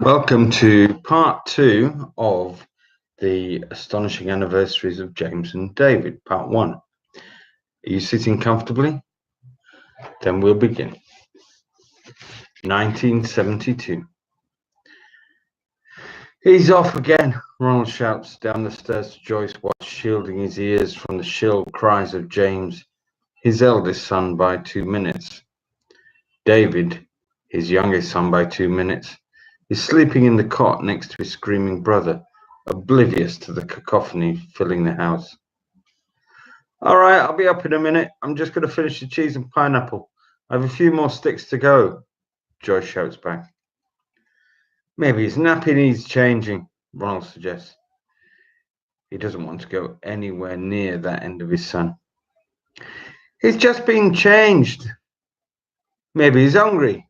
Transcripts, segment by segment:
Welcome to part 2 of the Astonishing Anniversaries of James and David, part 1. Are you sitting comfortably? Then we'll begin. 1972. He's off again, Ronald shouts down the stairs to Joyce while shielding his ears from the shrill cries of James, his eldest son by 2 minutes. David, his youngest son by 2 minutes, is sleeping in the cot next to his screaming brother, oblivious to the cacophony filling the house. All right, I'll be up in a minute. I'm just going to finish the cheese and pineapple. I have a few more sticks to go, Joyce shouts back. Maybe his nappy needs changing, Ronald suggests. He doesn't want to go anywhere near that end of his son. He's just been changed. Maybe he's hungry.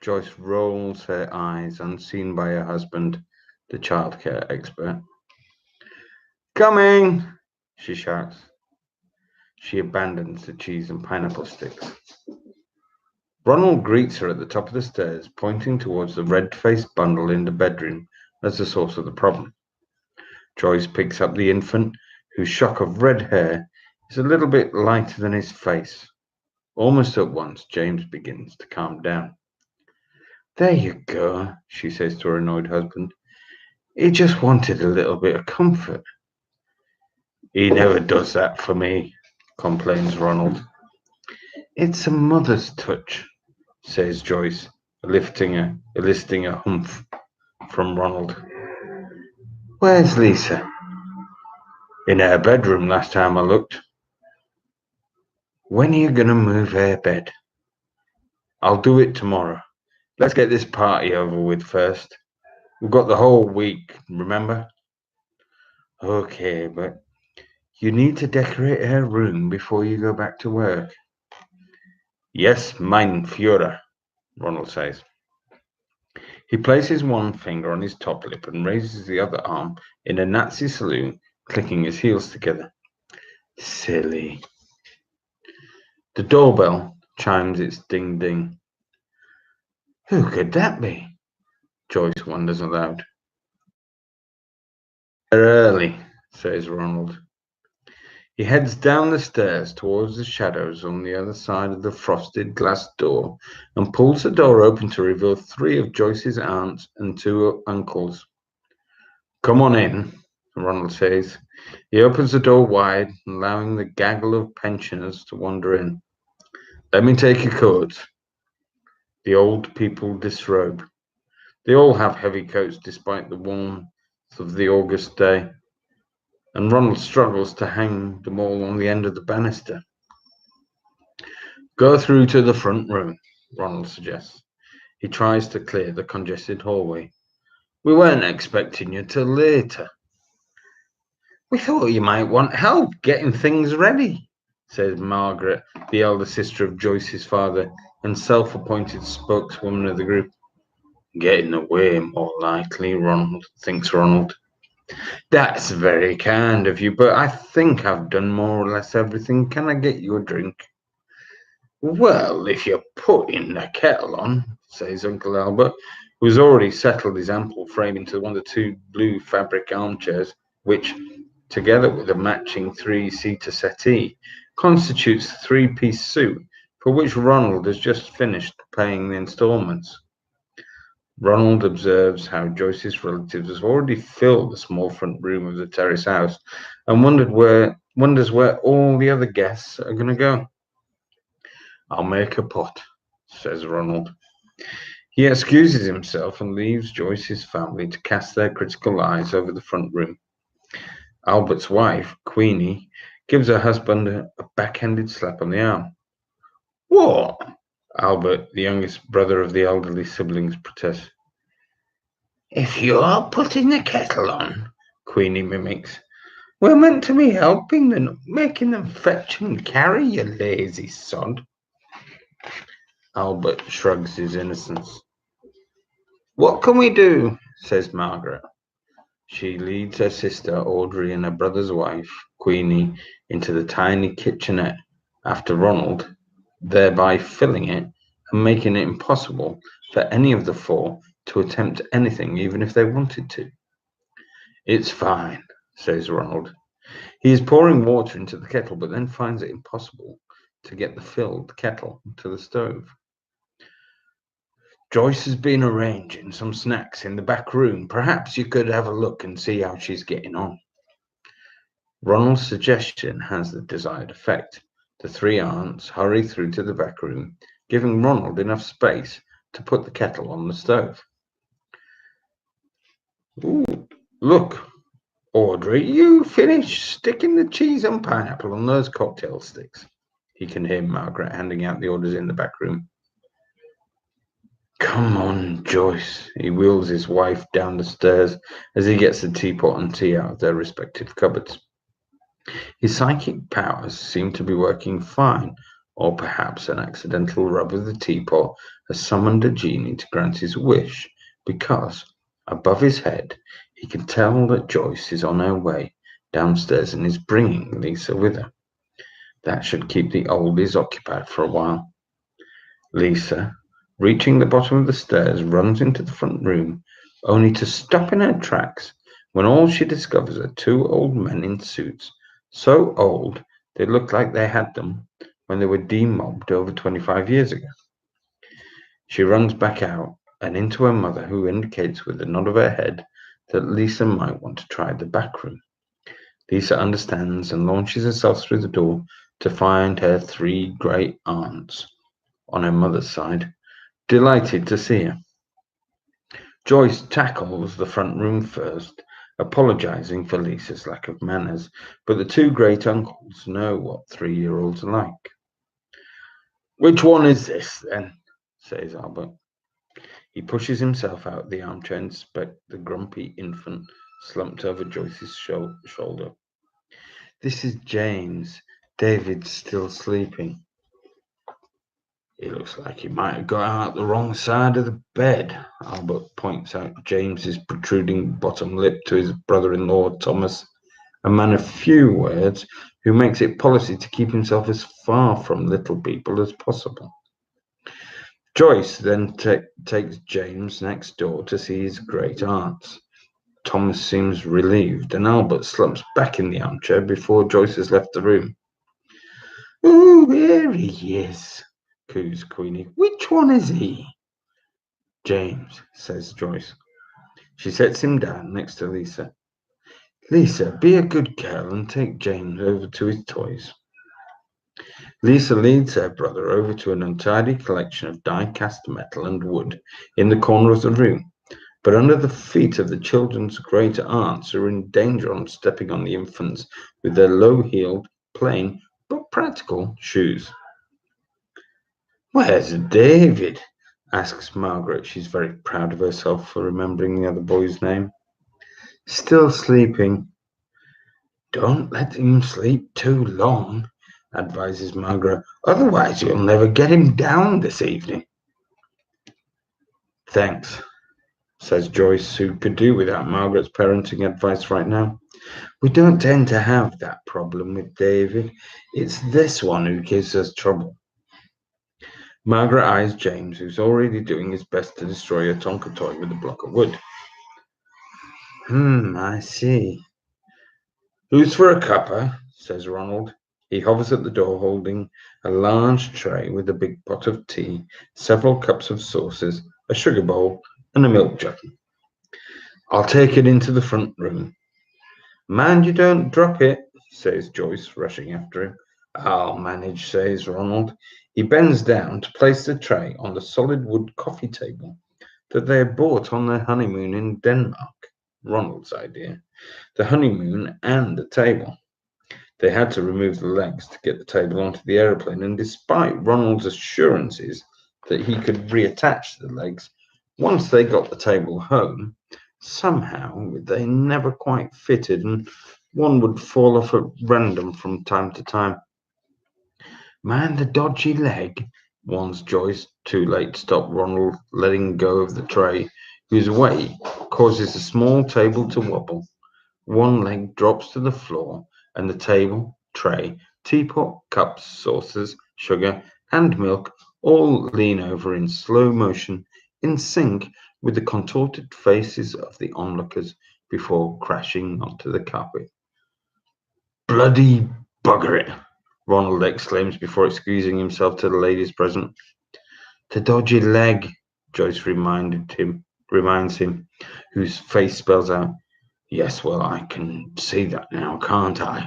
Joyce rolls her eyes, unseen by her husband, the childcare expert. Coming, she shouts. She abandons the cheese and pineapple sticks. Ronald greets her at the top of the stairs, pointing towards the red-faced bundle in the bedroom as the source of the problem. Joyce picks up the infant, whose shock of red hair is a little bit lighter than his face. Almost at once, James begins to calm down. There you go, she says to her annoyed husband. He just wanted a little bit of comfort. He never does that for me, complains Ronald. It's a mother's touch, says Joyce, eliciting a humph from Ronald. Where's Lisa? In her bedroom last time I looked. When are you going to move her bed? I'll do it tomorrow. Let's get this party over with first. We've got the whole week, remember? Okay, but you need to decorate her room before you go back to work. Yes, mein Führer, Ronald says. He places one finger on his top lip and raises the other arm in a Nazi salute, clicking his heels together. Silly. The doorbell chimes its ding-ding. Who could that be? Joyce wonders aloud. They're early, says Ronald. He heads down the stairs towards the shadows on the other side of the frosted glass door and pulls the door open to reveal 3 of Joyce's aunts and 2 uncles. Come on in, Ronald says. He opens the door wide, allowing the gaggle of pensioners to wander in. Let me take your coats. The old people disrobe. They all have heavy coats despite the warmth of the August day, and Ronald struggles to hang them all on the end of the banister. Go through to the front room, Ronald suggests. He tries to clear the congested hallway. We weren't expecting you till later. We thought you might want help getting things ready, says Margaret, the elder sister of Joyce's father and self-appointed spokeswoman of the group. Get in the way, more likely, thinks Ronald. That's very kind of you, but I think I've done more or less everything. Can I get you a drink? Well, if you're putting the kettle on, says Uncle Albert, who has already settled his ample frame into one of the 2 blue fabric armchairs, which, together with a matching 3-seater settee, constitutes the 3-piece suite for which Ronald has just finished paying the installments. Ronald observes how Joyce's relatives have already filled the small front room of the terrace house and wonders where all the other guests are going to go. I'll make a pot, says Ronald. He excuses himself and leaves Joyce's family to cast their critical eyes over the front room. Albert's wife, Queenie, gives her husband a backhanded slap on the arm. What? Albert, the youngest brother of the elderly siblings, protests. If you're putting the kettle on, Queenie mimics, we're meant to be helping them, making them fetch and carry, you lazy sod. Albert shrugs his innocence. What can we do? Says Margaret. She leads her sister, Audrey, and her brother's wife, Queenie, into the tiny kitchenette after Ronald, thereby filling it and making it impossible for any of the 4 to attempt anything, even if they wanted to. It's fine, says Ronald. He is pouring water into the kettle, but then finds it impossible to get the filled kettle to the stove. Joyce has been arranging some snacks in the back room. Perhaps you could have a look and see how she's getting on. Ronald's suggestion has the desired effect. The three aunts hurry through to the back room, giving Ronald enough space to put the kettle on the stove. Ooh, look, Audrey, you finished sticking the cheese and pineapple on those cocktail sticks. He can hear Margaret handing out the orders in the back room. Come on, Joyce. He wheels his wife down the stairs as he gets the teapot and tea out of their respective cupboards. His psychic powers seem to be working fine, or perhaps an accidental rub of the teapot has summoned a genie to grant his wish, because, above his head, he can tell that Joyce is on her way downstairs and is bringing Lisa with her. That should keep the oldies occupied for a while. Lisa, reaching the bottom of the stairs, runs into the front room, only to stop in her tracks when all she discovers are two old men in suits, so old they look like they had them when they were demobbed over 25 years ago. She runs back out and into her mother, who indicates with a nod of her head that Lisa might want to try the back room. Lisa understands and launches herself through the door to find her three great aunts on her mother's side, delighted to see her. Joyce tackles the front room first, apologizing for Lisa's lack of manners, but the two great uncles know what 3-year-olds are like. Which one is this, then? Says Albert. He pushes himself out of the armchair and inspects the grumpy infant slumped over Joyce's shoulder. This is James. David's still sleeping. He looks like he might have got out the wrong side of the bed. Albert points out James's protruding bottom lip to his brother-in-law, Thomas, a man of few words who makes it policy to keep himself as far from little people as possible. Joyce then takes James next door to see his great aunts. Thomas seems relieved, and Albert slumps back in the armchair before Joyce has left the room. Oh, there he is, coos Queenie. Which one is he? James, says Joyce. She sets him down next to Lisa. Lisa, be a good girl and take James over to his toys. Lisa leads her brother over to an untidy collection of die-cast metal and wood in the corner of the room, but under the feet of the children's great aunts are in danger of stepping on the infants with their low-heeled, plain, but practical shoes. Where's David? Asks Margaret. She's very proud of herself for remembering the other boy's name. Still sleeping. Don't let him sleep too long, advises Margaret. Otherwise you'll never get him down this evening. Thanks, says Joyce, who could do without Margaret's parenting advice right now. We don't tend to have that problem with David. It's this one who gives us trouble. Margaret eyes James, who's already doing his best to destroy a Tonka toy with a block of wood. I see. Who's for a cuppa? Says Ronald. He hovers at the door holding a large tray with a big pot of tea, several cups of sauces, a sugar bowl, and a milk jug. I'll take it into the front room. Mind you don't drop it, says Joyce, rushing after him. I'll manage, says Ronald. He bends down to place the tray on the solid wood coffee table that they had bought on their honeymoon in Denmark. Ronald's idea. The honeymoon and the table. They had to remove the legs to get the table onto the aeroplane, and despite Ronald's assurances that he could reattach the legs once they got the table home, somehow they never quite fitted, and one would fall off at random from time to time. Mind the dodgy leg, warns Joyce, too late to stop Ronald letting go of the tray, whose weight causes the small table to wobble. One leg drops to the floor, and the table, tray, teapot, cups, saucers, sugar, and milk all lean over in slow motion, in sync with the contorted faces of the onlookers before crashing onto the carpet. Bloody bugger it! Ronald exclaims before excusing himself to the ladies present. The dodgy leg, Joyce reminds him, whose face spells out, Yes, well, I can see that now, can't I?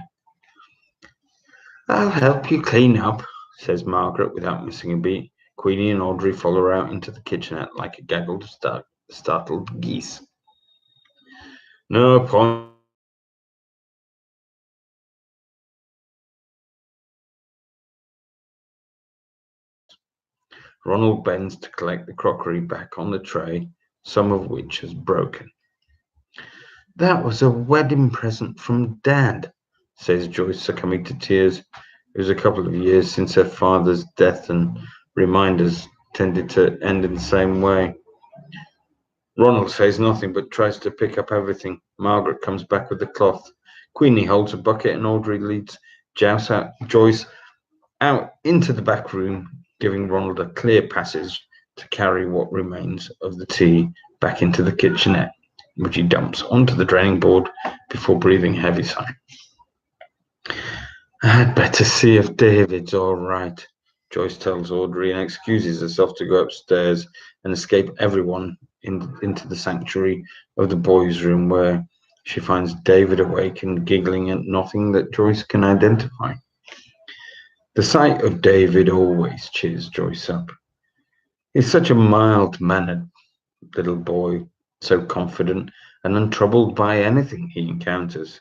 I'll help you clean up, says Margaret without missing a beat. Queenie and Audrey follow her out into the kitchenette like a gaggle of startled geese. No point. Ronald bends to collect the crockery back on the tray, some of which has broken. That was a wedding present from Dad, says Joyce, succumbing to tears. It was a couple of years since her father's death, and reminders tended to end in the same way. Ronald says nothing but tries to pick up everything. Margaret comes back with the cloth. Queenie holds a bucket, and Audrey leads Joyce out into the back room, giving Ronald a clear passage to carry what remains of the tea back into the kitchenette, which he dumps onto the draining board before breathing a heavy sigh. I'd better see if David's all right, Joyce tells Audrey and excuses herself to go upstairs and escape everyone into the sanctuary of the boys' room, where she finds David awake and giggling at nothing that Joyce can identify. The sight of David always cheers Joyce up. He's such a mild-mannered little boy, so confident and untroubled by anything he encounters,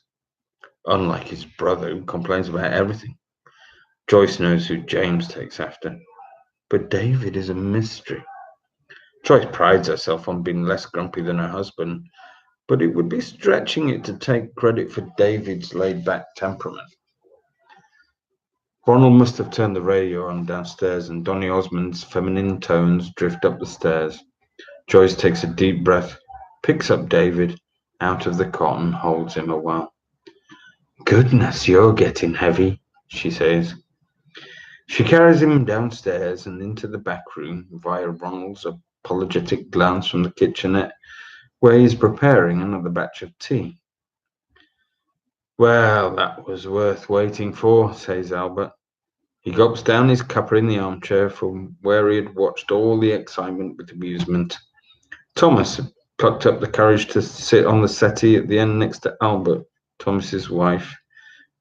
unlike his brother who complains about everything. Joyce knows who James takes after, but David is a mystery. Joyce prides herself on being less grumpy than her husband, but it would be stretching it to take credit for David's laid-back temperament. Ronald must have turned the radio on downstairs, and Donny Osmond's feminine tones drift up the stairs. Joyce takes a deep breath, picks up David out of the cot and holds him a while. Goodness, you're getting heavy, she says. She carries him downstairs and into the back room via Ronald's apologetic glance from the kitchenette, where he's preparing another batch of tea. Well, that was worth waiting for, says Albert. He gulps down his cuppa in the armchair from where he had watched all the excitement with amusement. Thomas had plucked up the courage to sit on the settee at the end next to Albert, Thomas's wife.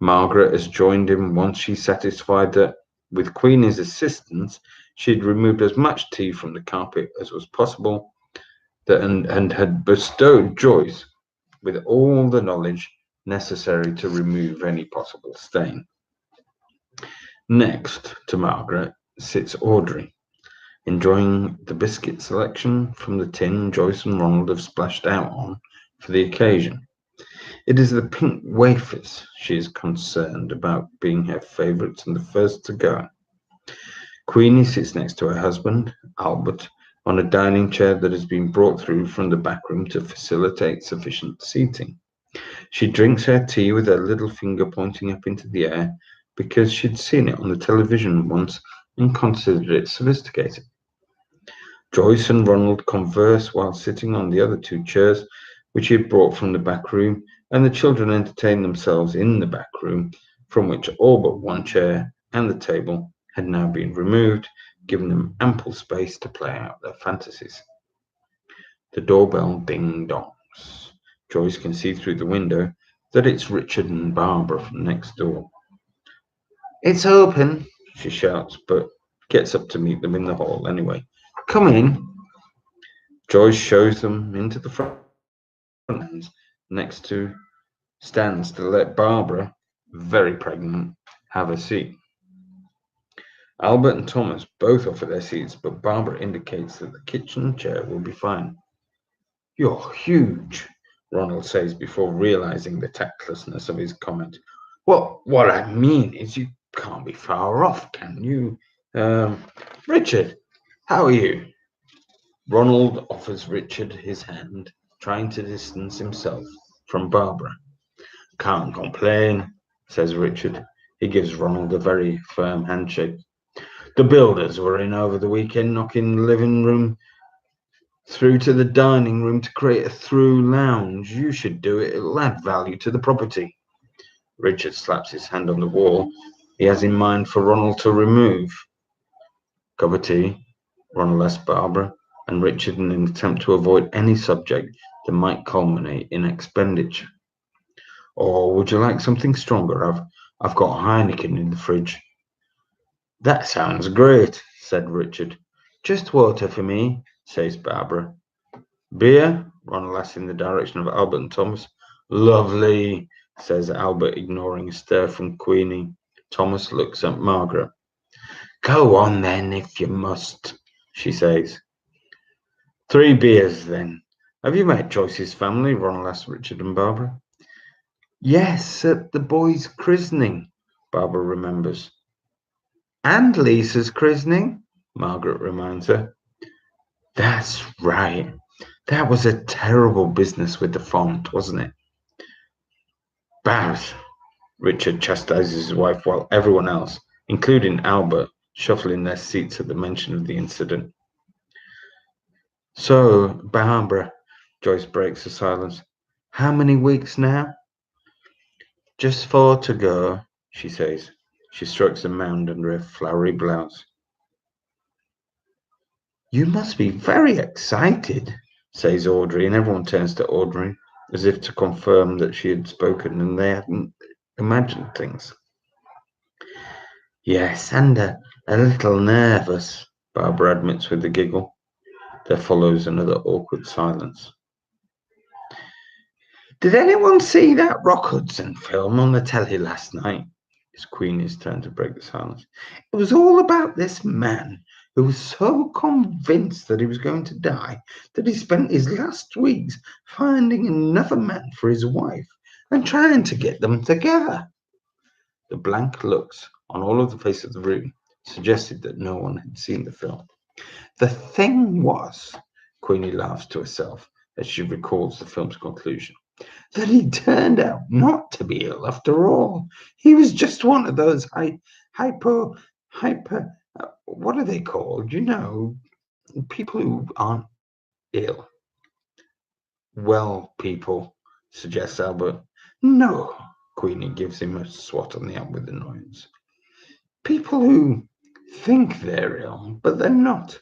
Margaret has joined him once she's satisfied that, with Queenie's assistance, she'd removed as much tea from the carpet as was possible, and had bestowed Joyce with all the knowledge necessary to remove any possible stain. Next to Margaret sits Audrey, enjoying the biscuit selection from the tin Joyce and Ronald have splashed out on for the occasion. It is the pink wafers she is concerned about being her favourites and the first to go. Queenie sits next to her husband, Albert, on a dining chair that has been brought through from the back room to facilitate sufficient seating. She drinks her tea with her little finger pointing up into the air because she'd seen it on the television once and considered it sophisticated. Joyce and Ronald converse while sitting on the other two chairs, which he had brought from the back room, and the children entertain themselves in the back room, from which all but one chair and the table had now been removed, giving them ample space to play out their fantasies. The doorbell ding-dongs. Joyce can see through the window that it's Richard and Barbara from next door. It's open, she shouts, but gets up to meet them in the hall anyway. Come in. Joyce shows them into the front next to stands to let Barbara, very pregnant, have a seat. Albert and Thomas both offer their seats, but Barbara indicates that the kitchen chair will be fine. You're huge, Ronald says before realizing the tactlessness of his comment. What I mean is you can't be far off, can you? Richard, how are you? Ronald offers Richard his hand, trying to distance himself from Barbara. Can't complain, says Richard. He gives Ronald a very firm handshake. The builders were in over the weekend, knocking the living room through to the dining room to create a through lounge. You should do it. It'll add value to the property. Richard slaps his hand on the wall he has in mind for Ronald to remove. Cup of tea, Ronald asked Barbara and Richard in an attempt to avoid any subject that might culminate in expenditure. Or would you like something stronger? I've got Heineken in the fridge. That sounds great, said Richard. Just water for me, says Barbara. Beer? Ronald asks in the direction of Albert and Thomas. Lovely, says Albert, ignoring a stare from Queenie. Thomas looks at Margaret. Go on then, if you must, she says. 3 beers then. Have you met Joyce's family? Ronald asked Richard and Barbara. Yes, at the boy's christening, Barbara remembers. And Lisa's christening, Margaret reminds her. That's right. That was a terrible business with the font, wasn't it? Baz, Richard chastises his wife while everyone else, including Albert, shuffle in their seats at the mention of the incident. So, Barbara, Joyce breaks the silence. How many weeks now? Just 4 to go, she says. She strokes the mound under her flowery blouse. You must be very excited, says Audrey, and everyone turns to Audrey as if to confirm that she had spoken and they hadn't imagined things. Yes, and a little nervous, Barbara admits with a giggle. There follows another awkward silence. Did anyone see that Rock Hudson film on the telly last night? It's Queenie's turn to break the silence. It was all about this man who was so convinced that he was going to die that he spent his last weeks finding another man for his wife and trying to get them together. The blank looks on all of the face of the room suggested that no one had seen the film. The thing was, Queenie laughs to herself as she recalls the film's conclusion, that he turned out not to be ill after all. He was just one of those hyper, what are they called? You know, people who aren't ill. Well, people, suggests Albert. No, Queenie gives him a swat on the arm with annoyance. People who think they're ill, but they're not.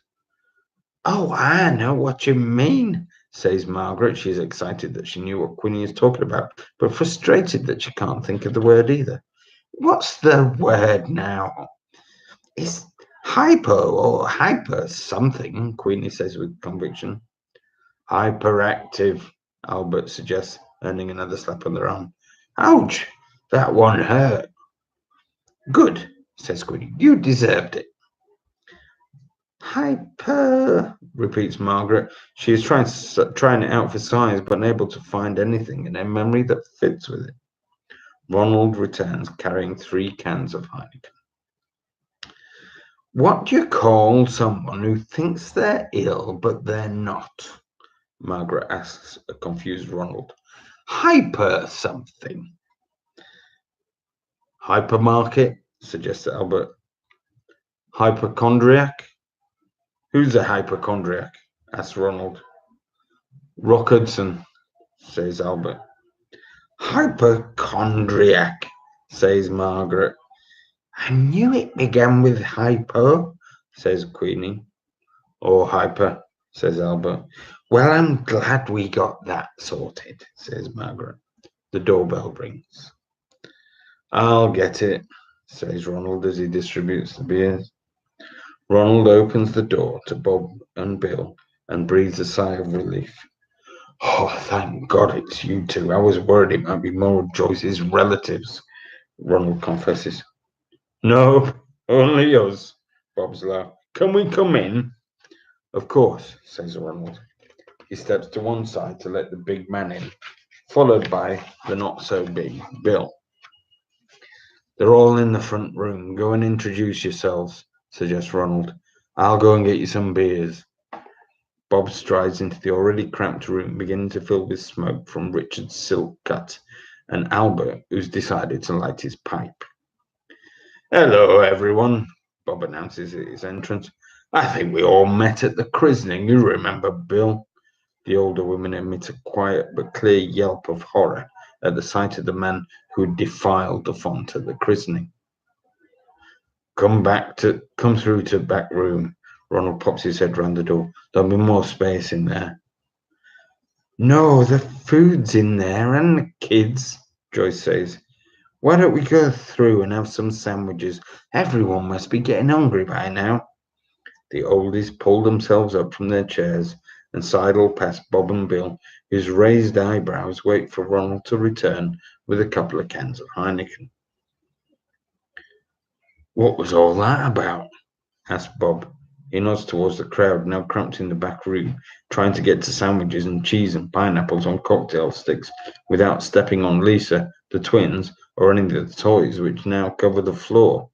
Oh, I know what you mean, says Margaret. She's excited that she knew what Queenie is talking about, but frustrated that she can't think of the word either. What's the word now? It's hypo or hyper something, Queenie says with conviction. Hyperactive, Albert suggests, earning another slap on their arm. Ouch, that one hurt. Good, says Queenie. You deserved it. Hyper, repeats Margaret. She is trying it out for size, but unable to find anything in her memory that fits with it. Ronald returns carrying 3 cans of Heineken. What do you call someone who thinks they're ill, but they're not? Margaret asks a confused Ronald. Hyper something. Hypermarket, suggests Albert. Hypochondriac? Who's a hypochondriac? Asks Ronald. Rock Hudson, says Albert. Hypochondriac, says Margaret. I knew it began with hypo, says Queenie. Or hyper, says Albert. Well, I'm glad we got that sorted, says Margaret. The doorbell rings. I'll get it, says Ronald as he distributes the beers. Ronald opens the door to Bob and Bill and breathes a sigh of relief. Oh, thank God it's you two. I was worried it might be more of Joyce's relatives, Ronald confesses. No, only us, Bob's laugh. Can we come in? Of course, says Ronald. He steps to one side to let the big man in, followed by the not-so-big Bill. They're all in the front room. Go and introduce yourselves, suggests Ronald. I'll go and get you some beers. Bob strides into the already cramped room, beginning to fill with smoke from Richard's silk cut, and Albert, who's decided to light his pipe. Hello, everyone, Bob announces at his entrance. I think we all met at the christening, you remember, Bill? The older woman emits a quiet but clear yelp of horror at the sight of the man who had defiled the font at the christening. Come through to the back room. Ronald pops his head round the door. There'll be more space in there. No, the food's in there and the kids, Joyce says. Why don't we go through and have some sandwiches? Everyone must be getting hungry by now. The oldies pulled themselves up from their chairs and sidled past Bob and Bill, whose raised eyebrows wait for Ronald to return with a couple of cans of Heineken. What was all that about? Asked Bob. He nods towards the crowd now cramped in the back room, trying to get to sandwiches and cheese and pineapples on cocktail sticks without stepping on Lisa, the twins, or any of the toys which now cover the floor.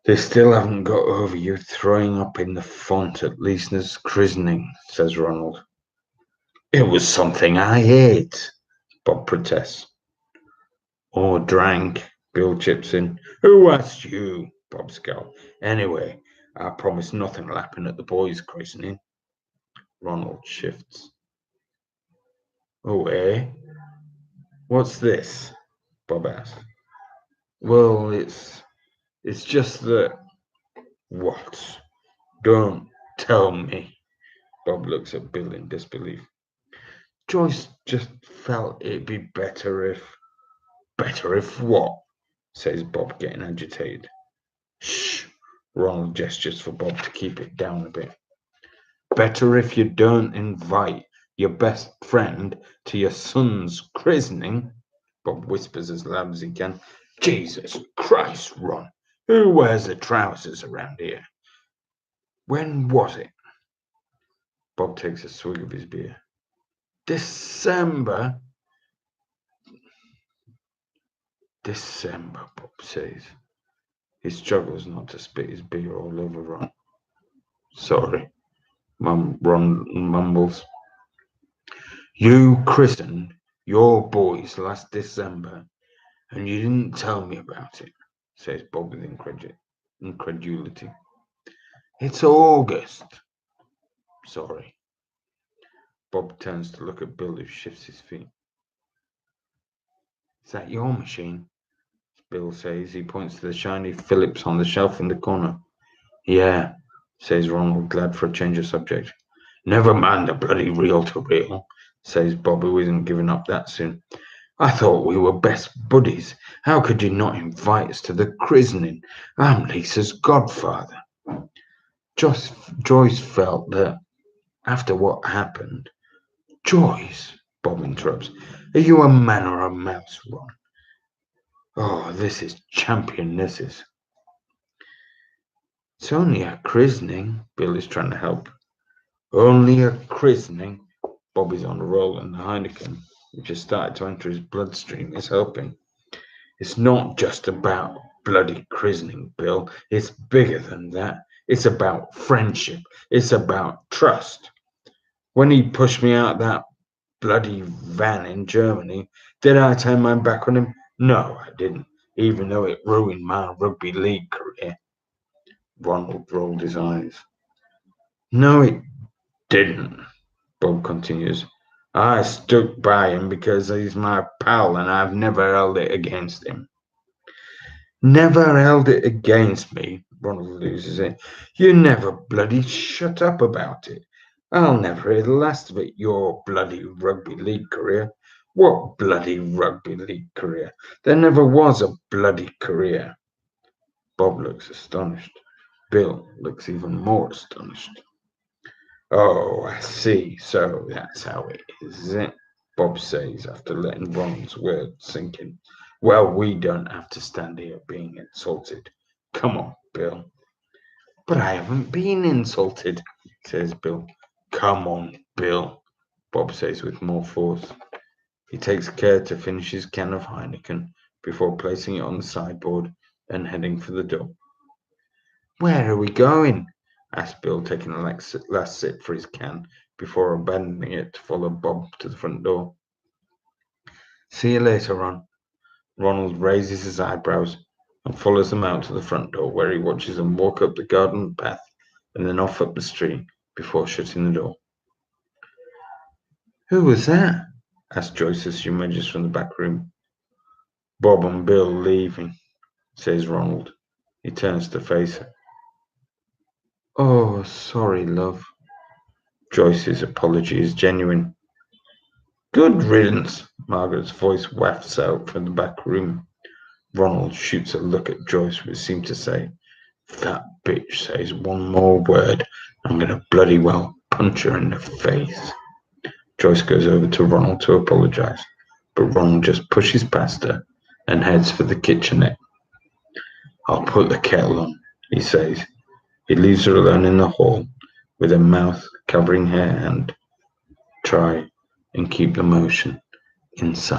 They still haven't got over you throwing up in the font at Lisa's christening, says Ronald. It was something I ate, Bob protests. Or drank, Bill chips in. Who asked you? Bob scowled. Anyway, I promise nothing will happen at the boys' christening. Ronald shifts. Oh, eh? What's this? Bob asks. Well, it's just that. What? Don't tell me. Bob looks at Bill in disbelief. Joyce just felt it'd be better if. Better if what? Says Bob, getting agitated. Shh! Ronald gestures for Bob to keep it down a bit. Better if you don't invite your best friend to your son's christening, Bob whispers as loud as he can. Jesus Christ, Ron! Who wears the trousers around here? When was it? Bob takes a swig of his beer. December? December, Bob says. He struggles not to spit his beer all over Ron. Sorry, Ron mumbles. You christened your boys last December, and you didn't tell me about it, says Bob with incredulity. It's August. Sorry. Bob turns to look at Bill, who shifts his feet. Is that your machine? Bill says. He points to the shiny Phillips on the shelf in the corner. Yeah, says Ronald, glad for a change of subject. Never mind the bloody reel-to-reel, says Bob, who isn't giving up that soon. I thought we were best buddies. How could you not invite us to the christening? I'm Lisa's godfather. Joyce felt that after what happened. Joyce, Bob interrupts. Are you a man or a mouse, Ron? Oh, this is champion, this is. It's only a christening, Bill is trying to help. Only a christening. Bob is on a roll and the Heineken, which has started to enter his bloodstream, is helping. It's not just about bloody christening, Bill. It's bigger than that. It's about friendship. It's about trust. When he pushed me out that bloody van in Germany, did I turn my back on him? No, I didn't, even though it ruined my rugby league career. Ronald rolled his eyes. No, it didn't, Bob continues. I stuck by him because he's my pal and I've never held it against him. Never held it against me, Ronald loses it. You never bloody shut up about it. I'll never hear the last of it, your bloody rugby league career. What bloody rugby league career? There never was a bloody career. Bob looks astonished. Bill looks even more astonished. Oh, I see. So that's how it is it? Bob says after letting Ronald's words sink in. Well, we don't have to stand here being insulted. Come on, Bill. But I haven't been insulted, says Bill. Come on, Bill, Bob says with more force. He takes care to finish his can of Heineken before placing it on the sideboard and heading for the door. Where are we going? Asked Bill, taking a last sip for his can before abandoning it to follow Bob to the front door. See you later, Ron. Ronald raises his eyebrows. and follows them out to the front door, where he watches them walk up the garden path and then off up the street before shutting the door. "Who was that?" asked Joyce as she emerges from the back room. "Bob and Bill leaving," says Ronald. He turns to face her. "Oh, sorry, love." Joyce's apology is genuine. "Good riddance," Margaret's voice wafts out from the back room. Ronald shoots a look at Joyce, which seemed to say, "If that bitch says one more word, I'm gonna bloody well punch her in the face." Joyce goes over to Ronald to apologize, but Ronald just pushes past her and heads for the kitchenette. "I'll put the kettle on," he says. He leaves her alone in the hall, with her mouth covering her hand. Try and keep the motion inside.